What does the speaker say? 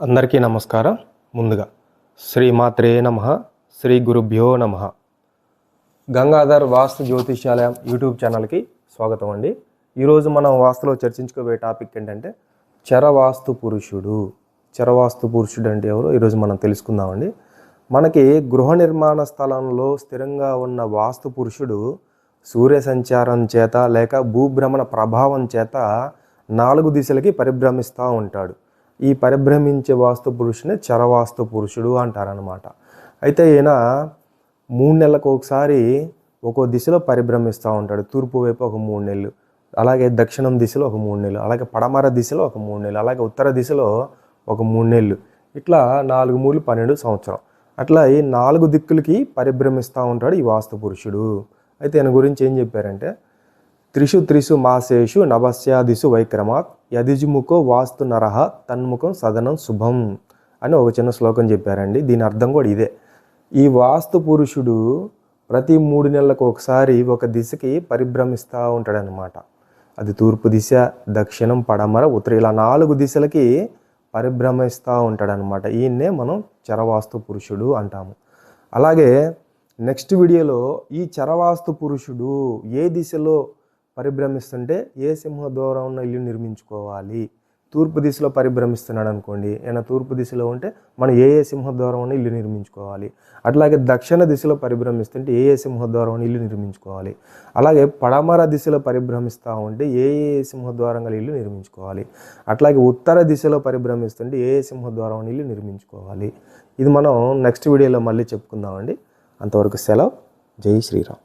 అందరికీ నమస్కారం. ముందుగా శ్రీమాత్రే నమః, శ్రీ గురుభ్యో నమః. గంగాధర్ వాస్తు జ్యోతిష్యాలయం యూట్యూబ్ ఛానల్కి స్వాగతం అండి. ఈరోజు మనం వాస్తులో చర్చించుకోబోయే టాపిక్ ఏంటంటే చరవాస్తు పురుషుడు. చరవాస్తు పురుషుడు అంటే ఎవరో ఈరోజు మనం తెలుసుకుందామండి. మనకి గృహ నిర్మాణ స్థలంలో స్థిరంగా ఉన్న వాస్తు పురుషుడు సూర్య సంచారం చేత లేక భూభ్రమణ ప్రభావం చేత 4 దిశలకి పరిభ్రమిస్తూ ఉంటాడు. ఈ పరిభ్రమించే వాస్తు పురుషుని చరవాస్తు పురుషుడు అంటారనమాట. అయితే ఈయన 3 నెలలకు ఒకసారి ఒక్కో దిశలో పరిభ్రమిస్తూ ఉంటాడు. తూర్పు వైపు ఒక 3 నెలలు, అలాగే దక్షిణం దిశలో ఒక 3 నెలలు, అలాగే పడమర దిశలో ఒక 3 నెలలు, అలాగే ఉత్తర దిశలో ఒక 3 నెలలు, ఇట్లా 4 3 12 సంవత్సరం. అట్లా ఈ 4 దిక్కులకి పరిభ్రమిస్తూ ఉంటాడు ఈ వాస్తు పురుషుడు. అయితే ఆయన గురించి ఏం చెప్పారంటే త్రిషు మాసేషు నవస్యాదిషు వైక్రమాత్ యదిజుముఖో వాస్తు నరహ తన్ముఖం సదనం శుభం అని ఒక చిన్న శ్లోకం చెప్పారండి. దీని అర్థం కూడా ఇదే. ఈ వాస్తు పురుషుడు ప్రతి 3 నెలలకు ఒకసారి ఒక దిశకి పరిభ్రమిస్తూ ఉంటాడనమాట. అది తూర్పు దిశ, దక్షిణం, పడమర, ఉత్తర, ఇలా 4 దిశలకి పరిభ్రమిస్తూ ఉంటాడనమాట. ఈయన్నే మనం చరవాస్తు పురుషుడు అంటాము. అలాగే నెక్స్ట్ వీడియోలో ఈ చరవాస్తు పురుషుడు ఏ దిశలో పరిభ్రమిస్తుంటే ఏ సింహద్వారం ఉన్న ఇల్లు నిర్మించుకోవాలి. తూర్పు దిశలో పరిభ్రమిస్తున్నాడు అనుకోండి, ఏమైనా తూర్పు దిశలో ఉంటే మనం ఏ సింహద్వారం ఉన్న ఇల్లు నిర్మించుకోవాలి. అట్లాగే దక్షిణ దిశలో పరిభ్రమిస్తుంటే ఏ సింహద్వారం ఉన్న ఇల్లు నిర్మించుకోవాలి. అలాగే పడమర దిశలో పరిభ్రమిస్తూ ఉంటే ఏ సింహద్వారం గల ఇల్లు నిర్మించుకోవాలి. అట్లాగే ఉత్తర దిశలో పరిభ్రమిస్తుంటే ఏ సింహద్వారం ఇల్లు నిర్మించుకోవాలి. ఇది మనం నెక్స్ట్ వీడియోలో మళ్ళీ చెప్పుకుందామండి. అంతవరకు సెలవు. జై శ్రీరామ్.